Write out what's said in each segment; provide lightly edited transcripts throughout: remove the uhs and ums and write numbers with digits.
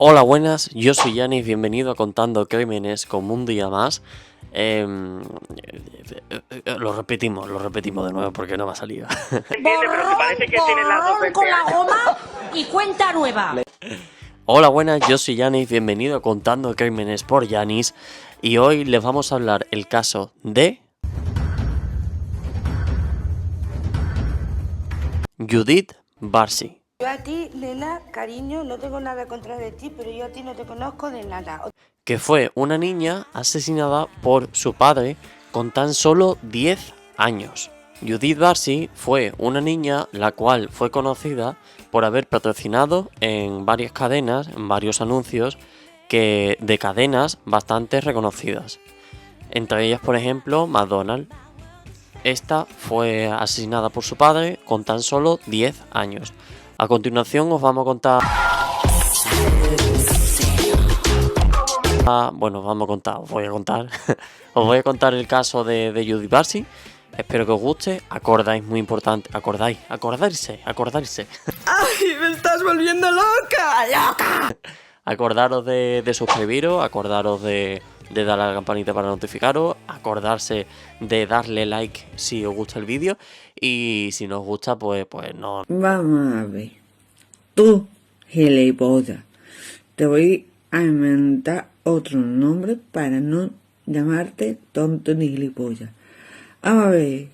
Hola, buenas, yo soy Yanis, bienvenido a Contando Crímenes como un día más. Lo repetimos de nuevo porque no me ha salido. Borrón con la goma y cuenta nueva. Hola, buenas, yo soy Yanis, bienvenido a Contando Crímenes por Yanis. Y hoy les vamos a hablar el caso de Judith Barsi, Yo a ti, nena, cariño, no tengo nada contra de ti, pero yo a ti no te conozco de nada. que fue una niña asesinada por su padre con tan solo 10 años. Judith Barsi fue una niña la cual fue conocida por haber patrocinado en varias cadenas, en varios anuncios de cadenas bastante reconocidas. Entre ellas, por ejemplo, McDonald's. Esta fue asesinada por su padre con tan solo 10 años. A continuación os vamos a contar... os voy a contar el caso de Judith Barsi. Espero que os guste. Acordáis, muy importante, acordarse. ¡Ay, me estás volviendo loca! Acordaros de suscribiros, acordaros de darle a la campanita para notificaros, acordarse de darle like si os gusta el vídeo y si no os gusta, pues no. Vamos a ver. Tú, gilipollas, te voy a inventar otro nombre para no llamarte tonto ni gilipollas. Vamos a ver.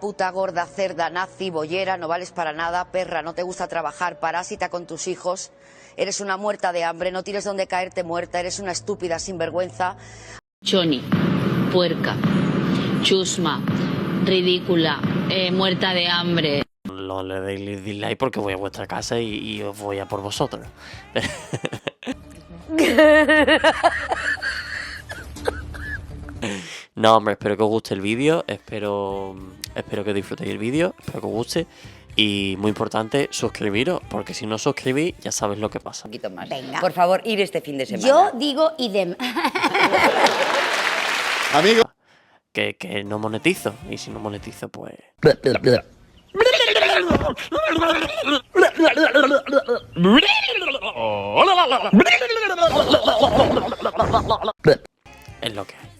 Puta, gorda, cerda, nazi, bollera, no vales para nada, perra, no te gusta trabajar, parásita con tus hijos, eres una muerta de hambre, no tienes donde caerte muerta, eres una estúpida sinvergüenza. Choni, puerca, chusma, ridícula, muerta de hambre. No le deis dislike porque voy a vuestra casa y os voy a por vosotros. No, hombre, espero que os guste el vídeo, espero que disfrutéis el vídeo, espero que os guste. Y muy importante, suscribiros, porque si no os suscribís, ya sabéis lo que pasa. Un poquito más. Venga. Por favor, ir este fin de semana. Yo digo idem. Amigo. Que no monetizo, y si no monetizo, pues... Es lo que hay.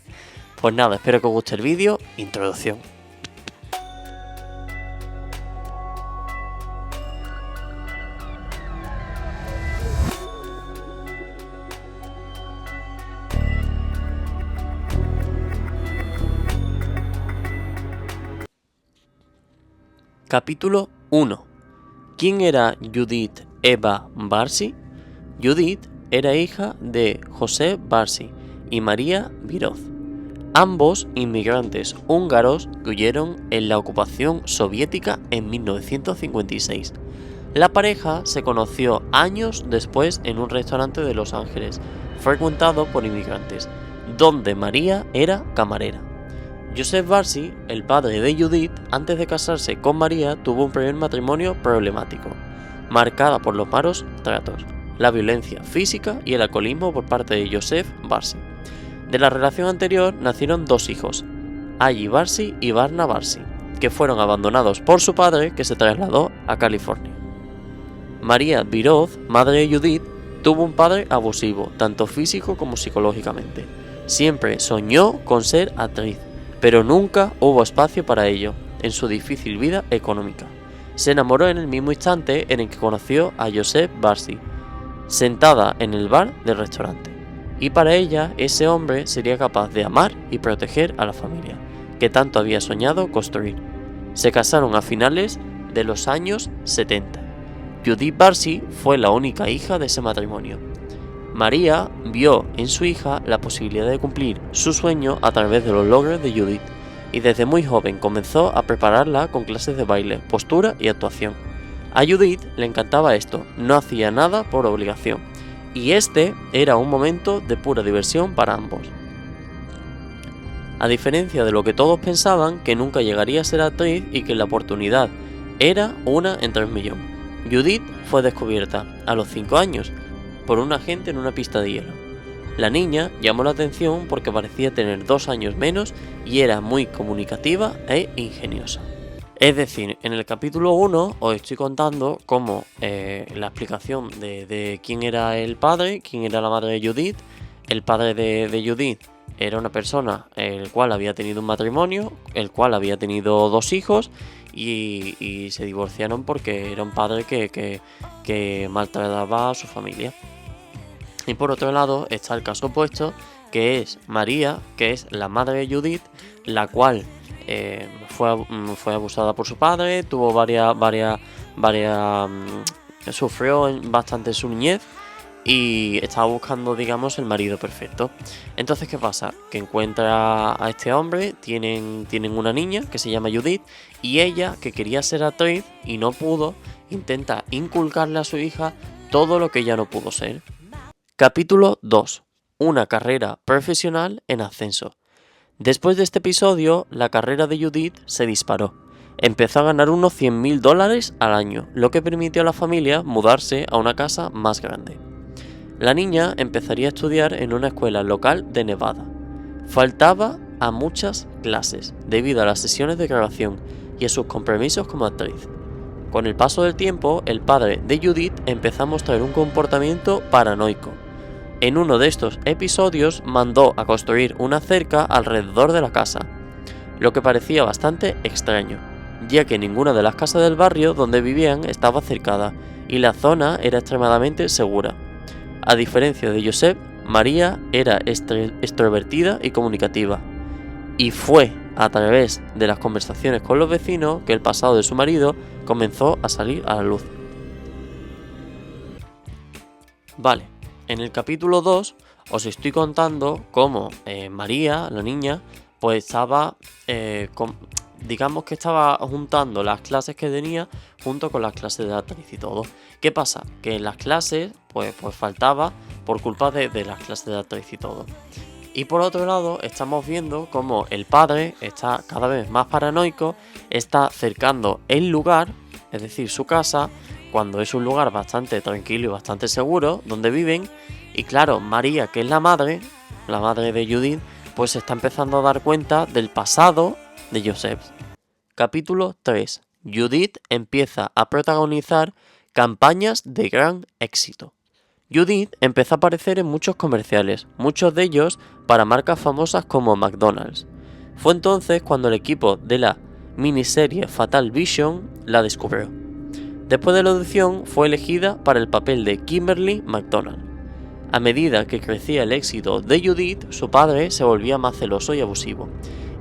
Pues nada, espero que os guste el vídeo. Introducción. Capítulo 1. ¿Quién era Judith Eva Barsi? Judith era hija de José Barsi y María Viroz, ambos inmigrantes húngaros que huyeron en la ocupación soviética en 1956. La pareja se conoció años después en un restaurante de Los Ángeles, frecuentado por inmigrantes, donde María era camarera. Joseph Barsi, el padre de Judith, antes de casarse con María, tuvo un primer matrimonio problemático, marcada por los malos tratos, la violencia física y el alcoholismo por parte de Joseph Barsi. De la relación anterior nacieron dos hijos, Allie Barsi y Varna Barsi, que fueron abandonados por su padre, que se trasladó a California. María Viroz, madre de Judith, tuvo un padre abusivo, tanto físico como psicológicamente. Siempre soñó con ser actriz, pero nunca hubo espacio para ello en su difícil vida económica. Se enamoró en el mismo instante en el que conoció a Joseph Barsi, sentada en el bar del restaurante. Y para ella, ese hombre sería capaz de amar y proteger a la familia, que tanto había soñado construir. Se casaron a finales de los años 70. Judith Barsi fue la única hija de ese matrimonio. María vio en su hija la posibilidad de cumplir su sueño a través de los logros de Judith, y desde muy joven comenzó a prepararla con clases de baile, postura y actuación. A Judith le encantaba esto, no hacía nada por obligación, y este era un momento de pura diversión para ambos. A diferencia de lo que todos pensaban, que nunca llegaría a ser actriz y que la oportunidad era una en 3 millones. Judith fue descubierta a los 5 años por un agente en una pista de hielo. La niña llamó la atención porque parecía tener 2 años menos y era muy comunicativa e ingeniosa. Es decir, en el capítulo 1 os estoy contando cómo la explicación de quién era el padre, quién era la madre de Judith. El padre de Judith era una persona el cual había tenido un matrimonio, el cual había tenido 2 hijos y se divorciaron porque era un padre que maltrataba a su familia. Y por otro lado está el caso opuesto, que es María, que es la madre de Judith, la cual fue abusada por su padre, tuvo sufrió bastante su niñez y estaba buscando, digamos, el marido perfecto. Entonces, ¿qué pasa? Que encuentra a este hombre, tienen una niña que se llama Judith, y ella, que quería ser actriz y no pudo, intenta inculcarle a su hija todo lo que ella no pudo ser. Capítulo 2. Una carrera profesional en ascenso. Después de este episodio, la carrera de Judith se disparó. Empezó a ganar unos $100.000 al año, lo que permitió a la familia mudarse a una casa más grande. La niña empezaría a estudiar en una escuela local de Nevada. Faltaba a muchas clases debido a las sesiones de grabación y a sus compromisos como actriz. Con el paso del tiempo, el padre de Judith empezó a mostrar un comportamiento paranoico. En uno de estos episodios mandó a construir una cerca alrededor de la casa, lo que parecía bastante extraño, ya que ninguna de las casas del barrio donde vivían estaba cercada y la zona era extremadamente segura. A diferencia de Joseph, María era extrovertida y comunicativa, y fue a través de las conversaciones con los vecinos que el pasado de su marido comenzó a salir a la luz. Vale. En el capítulo 2 os estoy contando cómo María, la niña, pues estaba, digamos que estaba juntando las clases que tenía junto con las clases de actriz y todo. ¿Qué pasa? Que en las clases pues faltaba por culpa de las clases de actriz y todo. Y por otro lado estamos viendo cómo el padre está cada vez más paranoico, está cercando el lugar, es decir, su casa, cuando es un lugar bastante tranquilo y bastante seguro, donde viven. Y claro, María, que es la madre de Judith, pues se está empezando a dar cuenta del pasado de Joseph. Capítulo 3. Judith empieza a protagonizar campañas de gran éxito. Judith empezó a aparecer en muchos comerciales, muchos de ellos para marcas famosas como McDonald's. Fue entonces cuando el equipo de la miniserie Fatal Vision la descubrió. Después de la audición fue elegida para el papel de Kimberly McDonald. A medida que crecía el éxito de Judith, su padre se volvía más celoso y abusivo.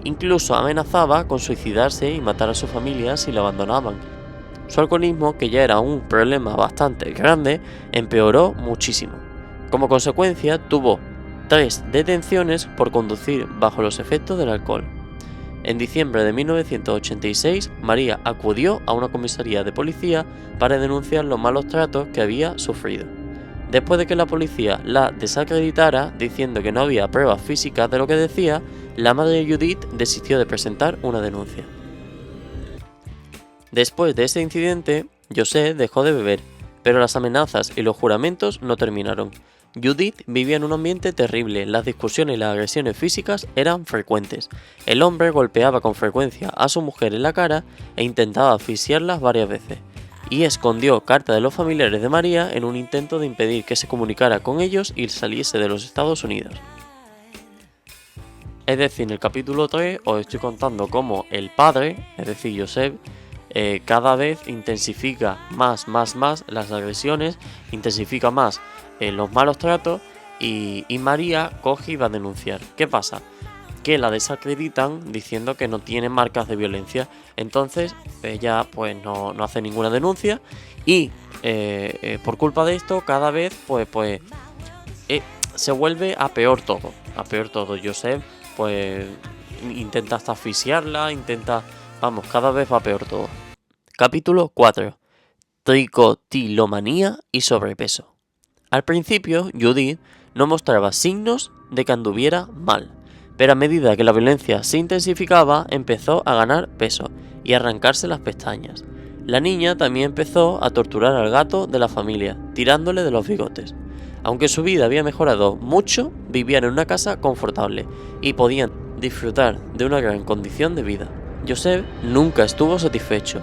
Incluso amenazaba con suicidarse y matar a su familia si la abandonaban. Su alcoholismo, que ya era un problema bastante grande, empeoró muchísimo. Como consecuencia, tuvo 3 detenciones por conducir bajo los efectos del alcohol. En diciembre de 1986, María acudió a una comisaría de policía para denunciar los malos tratos que había sufrido. Después de que la policía la desacreditara diciendo que no había pruebas físicas de lo que decía, la madre de Judith desistió de presentar una denuncia. Después de ese incidente, José dejó de beber, pero las amenazas y los juramentos no terminaron. Judith vivía en un ambiente terrible, las discusiones y las agresiones físicas eran frecuentes. El hombre golpeaba con frecuencia a su mujer en la cara e intentaba asfixiarlas varias veces, y escondió cartas de los familiares de María en un intento de impedir que se comunicara con ellos y saliese de los Estados Unidos. Es decir, en el capítulo 3 os estoy contando cómo el padre, es decir, Joseph, cada vez intensifica más las agresiones, intensifica más los malos tratos y María coge y va a denunciar. ¿Qué pasa? Que la desacreditan diciendo que no tiene marcas de violencia. Entonces ella pues no hace ninguna denuncia y por culpa de esto cada vez se vuelve a peor todo. Joseph pues intenta hasta asfixiarla, cada vez va peor todo. Capítulo 4. Tricotilomanía y sobrepeso. Al principio, Judith no mostraba signos de que anduviera mal, pero a medida que la violencia se intensificaba, empezó a ganar peso y a arrancarse las pestañas. La niña también empezó a torturar al gato de la familia, tirándole de los bigotes. Aunque su vida había mejorado mucho, vivían en una casa confortable y podían disfrutar de una gran condición de vida. Joseph nunca estuvo satisfecho.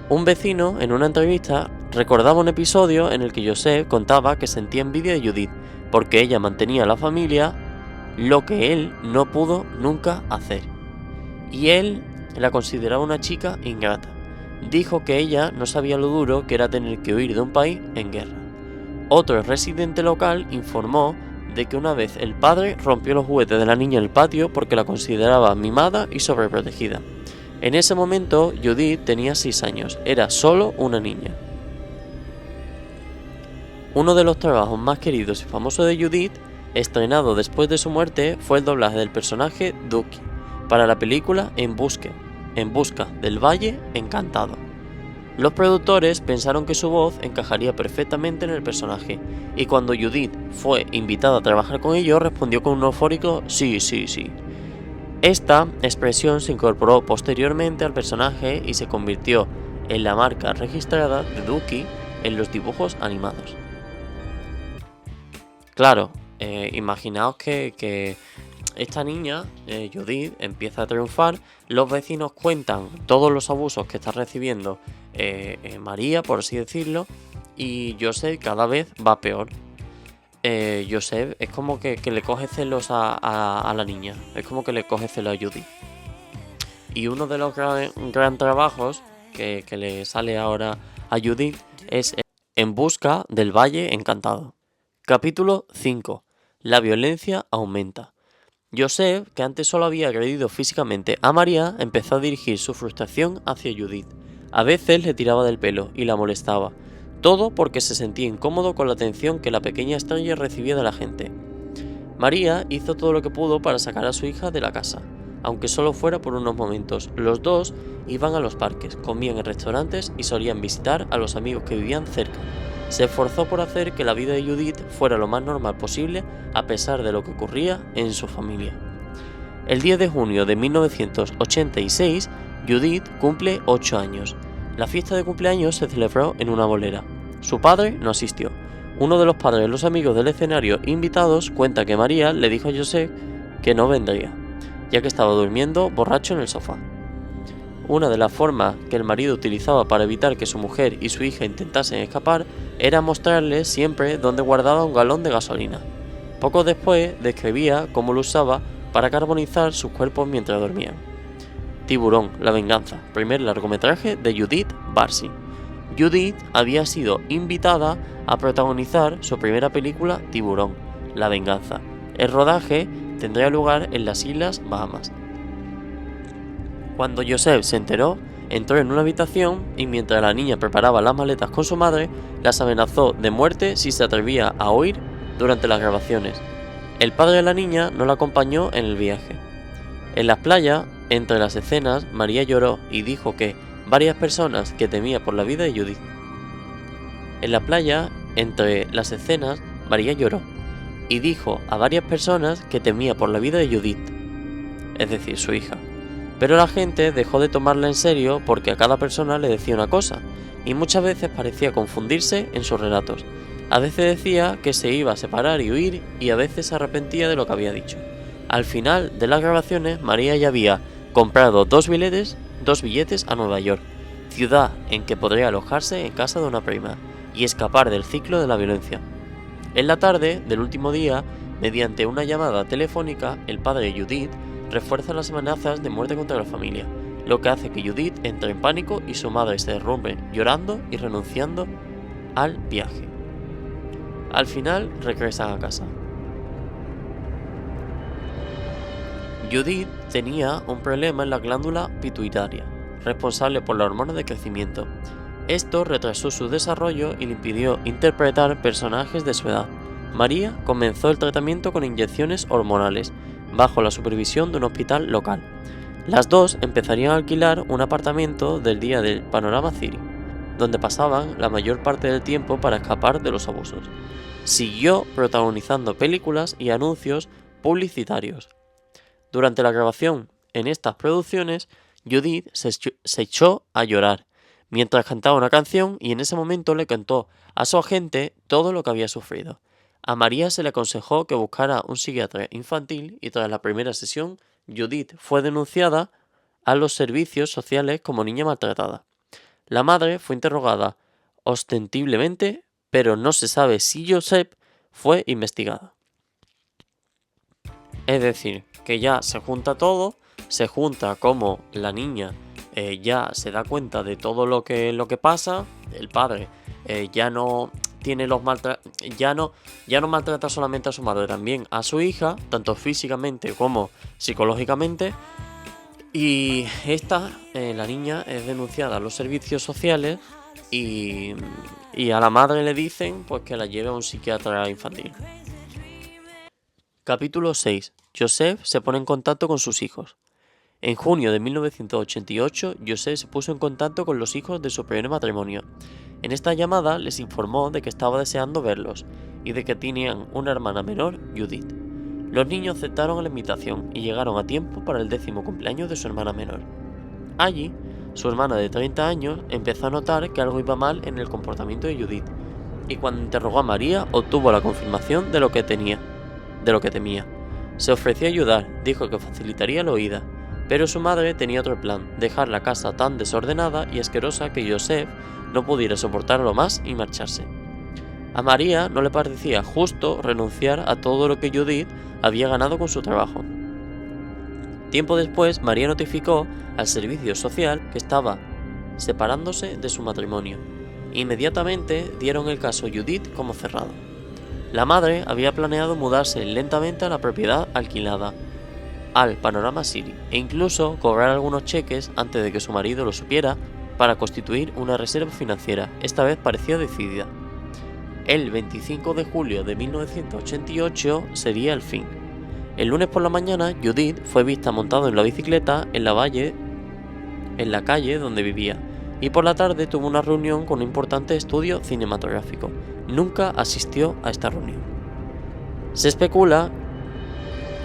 Un vecino, en una entrevista, recordaba un episodio en el que Joseph contaba que sentía envidia de Judith porque ella mantenía a la familia, lo que él no pudo nunca hacer. Y él la consideraba una chica ingrata. Dijo que ella no sabía lo duro que era tener que huir de un país en guerra. Otro residente local informó de que una vez el padre rompió los juguetes de la niña en el patio porque la consideraba mimada y sobreprotegida. En ese momento Judith tenía 6 años, era solo una niña. Uno de los trabajos más queridos y famosos de Judith, estrenado después de su muerte, fue el doblaje del personaje Ducky para la película En busca del Valle Encantado. Los productores pensaron que su voz encajaría perfectamente en el personaje, y cuando Judith fue invitada a trabajar con ellos, respondió con un eufórico sí, sí, sí. Esta expresión se incorporó posteriormente al personaje y se convirtió en la marca registrada de Ducky en los dibujos animados. Claro, imaginaos que esta niña, Judith, empieza a triunfar, los vecinos cuentan todos los abusos que está recibiendo María, por así decirlo, y Joseph cada vez va peor. Joseph es como que le coge celos a la niña, es como que le coge celos a Judith. Y uno de los gran trabajos que le sale ahora a Judith es En busca del Valle Encantado. Capítulo 5. La violencia aumenta. Joseph, que antes solo había agredido físicamente a María, empezó a dirigir su frustración hacia Judith. A veces le tiraba del pelo y la molestaba. Todo porque se sentía incómodo con la atención que la pequeña estrella recibía de la gente. María hizo todo lo que pudo para sacar a su hija de la casa, aunque solo fuera por unos momentos. Los dos iban a los parques, comían en restaurantes y solían visitar a los amigos que vivían cerca. Se esforzó por hacer que la vida de Judith fuera lo más normal posible a pesar de lo que ocurría en su familia. El 10 de junio de 1986, Judith cumple 8 años. La fiesta de cumpleaños se celebró en una bolera. Su padre no asistió. Uno de los padres de los amigos del escenario invitados cuenta que María le dijo a Joseph que no vendría, ya que estaba durmiendo borracho en el sofá. Una de las formas que el marido utilizaba para evitar que su mujer y su hija intentasen escapar era mostrarle siempre dónde guardaba un galón de gasolina. Poco después describía cómo lo usaba para carbonizar sus cuerpos mientras dormían. Tiburón, la venganza, primer largometraje de Judith Barsi. Judith había sido invitada a protagonizar su primera película Tiburón, la venganza. El rodaje tendría lugar en las Islas Bahamas. Cuando Joseph se enteró, entró en una habitación y mientras la niña preparaba las maletas con su madre, las amenazó de muerte si se atrevía a huir durante las grabaciones. El padre de la niña no la acompañó en el viaje. En las playas, entre las escenas, María lloró y dijo que varias personas que temía por la vida de Judith. En la playa, entre las escenas, María lloró y dijo a varias personas que temía por la vida de Judith, es decir, su hija. Pero la gente dejó de tomarla en serio porque a cada persona le decía una cosa, y muchas veces parecía confundirse en sus relatos. A veces decía que se iba a separar y huir, y a veces se arrepentía de lo que había dicho. Al final de las grabaciones, María ya había comprado dos billetes a Nueva York, ciudad en que podría alojarse en casa de una prima, y escapar del ciclo de la violencia. En la tarde del último día, mediante una llamada telefónica, el padre de Judith refuerza las amenazas de muerte contra la familia, lo que hace que Judith entre en pánico y su madre se derrumbe, llorando y renunciando al viaje. Al final regresan a casa. Judith tenía un problema en la glándula pituitaria, responsable por la hormona de crecimiento. Esto retrasó su desarrollo y le impidió interpretar personajes de su edad. María comenzó el tratamiento con inyecciones hormonales, bajo la supervisión de un hospital local. Las dos empezarían a alquilar un apartamento del día del Panorama City, donde pasaban la mayor parte del tiempo para escapar de los abusos. Siguió protagonizando películas y anuncios publicitarios. Durante la grabación en estas producciones, Judith se echó a llorar mientras cantaba una canción y en ese momento le contó a su agente todo lo que había sufrido. A María se le aconsejó que buscara un psiquiatra infantil y tras la primera sesión, Judith fue denunciada a los servicios sociales como niña maltratada. La madre fue interrogada ostensiblemente, pero no se sabe si Josep fue investigada. Es decir, que ya se junta todo, se junta como la niña ya se da cuenta de todo lo que pasa, el padre ya no tiene ya no maltrata solamente a su madre, también a su hija, tanto físicamente como psicológicamente. Y la niña, es denunciada a los servicios sociales y a la madre le dicen pues que la lleve a un psiquiatra infantil. Capítulo 6. Josep se pone en contacto con sus hijos. En junio de 1988, Josep se puso en contacto con los hijos de su primer matrimonio. En esta llamada les informó de que estaba deseando verlos y de que tenían una hermana menor, Judith. Los niños aceptaron la invitación y llegaron a tiempo para el 10º cumpleaños de su hermana menor. Allí, su hermana de 30 años empezó a notar que algo iba mal en el comportamiento de Judith, y cuando interrogó a María obtuvo la confirmación de lo que temía. Se ofreció a ayudar, dijo que facilitaría la huida, pero su madre tenía otro plan: dejar la casa tan desordenada y asquerosa que Josep no pudiera soportarlo más y marcharse. A María no le parecía justo renunciar a todo lo que Judith había ganado con su trabajo. Tiempo después, María notificó al servicio social que estaba separándose de su matrimonio. Inmediatamente dieron el caso Judith como cerrado. La madre había planeado mudarse lentamente a la propiedad alquilada, al Panorama City, e incluso cobrar algunos cheques antes de que su marido lo supiera para constituir una reserva financiera. Esta vez parecía decidida. El 25 de julio de 1988 sería el fin. El lunes por la mañana, Judith fue vista montado en la bicicleta en la calle donde vivía, y por la tarde tuvo una reunión con un importante estudio cinematográfico. Nunca asistió a esta reunión. Se especula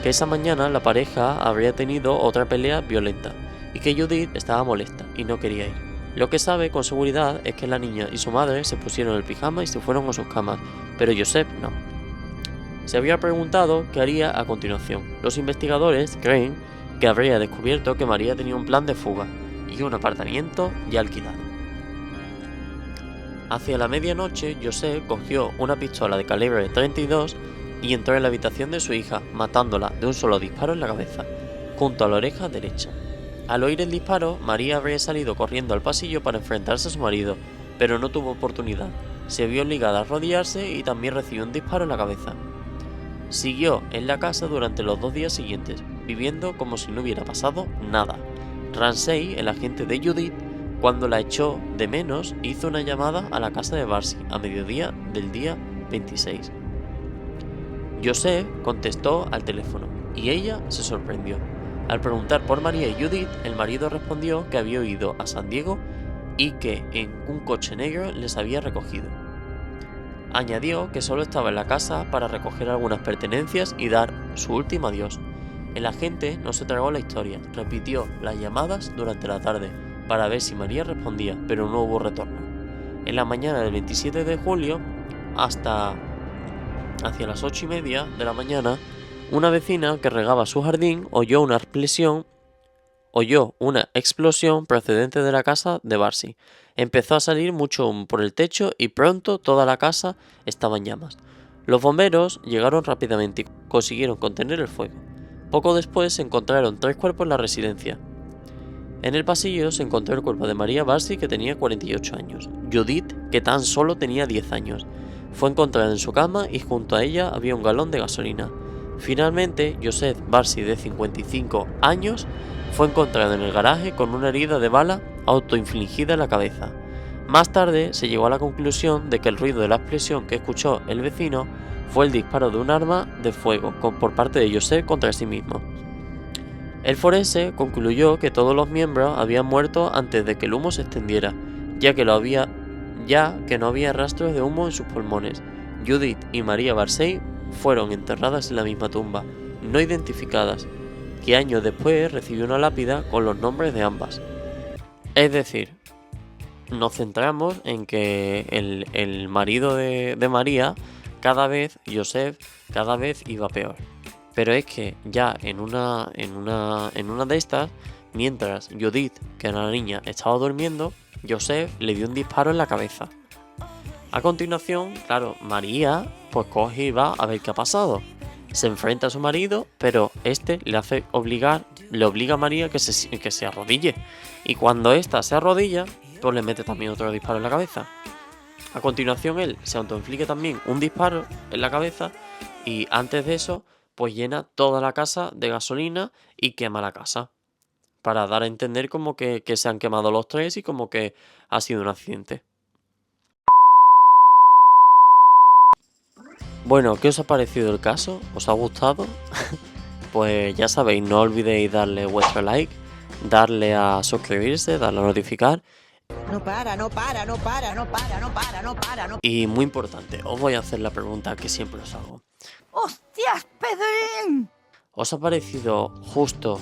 que esa mañana la pareja habría tenido otra pelea violenta y que Judith estaba molesta y no quería ir. Lo que sabe con seguridad es que la niña y su madre se pusieron el pijama y se fueron a sus camas, pero Josep no. Se había preguntado qué haría a continuación. Los investigadores creen que habría descubierto que María tenía un plan de fuga y un apartamento ya alquilado. Hacia la medianoche, Josep cogió una pistola de calibre 32 y entró en la habitación de su hija, matándola de un solo disparo en la cabeza, junto a la oreja derecha. Al oír el disparo, María habría salido corriendo al pasillo para enfrentarse a su marido, pero no tuvo oportunidad. Se vio obligada a arrodillarse y también recibió un disparo en la cabeza. Siguió en la casa durante los 2 días siguientes, viviendo como si no hubiera pasado nada. Ramsey, el agente de Judith, cuando la echó de menos, hizo una llamada a la casa de Barsi a mediodía del día 26. Josep contestó al teléfono y ella se sorprendió. Al preguntar por María y Judith, el marido respondió que había ido a San Diego y que en un coche negro les había recogido. Añadió que solo estaba en la casa para recoger algunas pertenencias y dar su último adiós. El agente no se tragó la historia, repitió las llamadas durante la tarde para ver si María respondía, pero no hubo retorno. En la mañana del 27 de julio, hacia las 8:30 de la mañana, una vecina que regaba su jardín oyó una explosión procedente de la casa de Barsi. Empezó a salir mucho humo por el techo y pronto toda la casa estaba en llamas. Los bomberos llegaron rápidamente y consiguieron contener el fuego. Poco después se encontraron 3 cuerpos en la residencia. En el pasillo se encontró el cuerpo de María Barsi, que tenía 48 años. Judith, que tan solo tenía 10 años. Fue encontrada en su cama y junto a ella había un galón de gasolina. Finalmente, Josep Barsi, de 55 años, fue encontrado en el garaje con una herida de bala autoinfligida en la cabeza. Más tarde se llegó a la conclusión de que el ruido de la explosión que escuchó el vecino fue el disparo de un arma de fuego por parte de Josep contra sí mismo. El forense concluyó que todos los miembros habían muerto antes de que el humo se extendiera, ya que no había rastros de humo en sus pulmones. Judith y María Barsi fueron enterradas en la misma tumba, no identificadas, que años después recibió una lápida con los nombres de ambas. Es decir, nos centramos en que el marido de María, Josep, cada vez iba peor. Pero es que ya en una de estas mientras Judith, que era la niña, estaba durmiendo, Joseph le dio un disparo en la cabeza. A continuación, claro, María pues coge y va a ver qué ha pasado. Se enfrenta a su marido, pero este le obliga a María que se arrodille. Y cuando ésta se arrodilla, pues le mete también otro disparo en la cabeza. A continuación él se autoinflige también un disparo en la cabeza y antes de eso pues llena toda la casa de gasolina y quema la casa. Para dar a entender como que se han quemado los tres y como que ha sido un accidente. Bueno, ¿qué os ha parecido el caso? ¿Os ha gustado? Pues ya sabéis, no olvidéis darle vuestro like, darle a suscribirse, darle a notificar. No para. Y muy importante, os voy a hacer la pregunta que siempre os hago. ¡Hostias, Pedrín! ¿Os ha parecido justo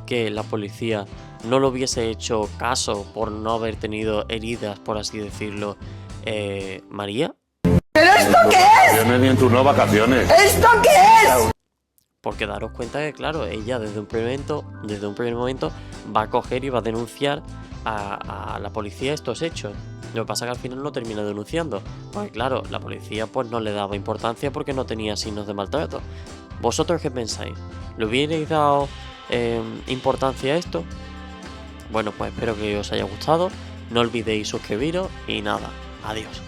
que la policía no le hubiese hecho caso por no haber tenido heridas, por así decirlo, María? ¿Pero esto qué es? Ni en tus no vacaciones. ¿Esto qué es? Porque daros cuenta que, claro, ella desde un primer momento va a coger y va a denunciar a la policía estos hechos. Lo que pasa es que al final no termina denunciando. Porque claro, la policía pues no le daba importancia porque no tenía signos de maltrato. ¿Vosotros qué pensáis? ¿Le hubierais dado importancia a esto? Bueno, pues espero que os haya gustado. No olvidéis suscribiros y nada, adiós.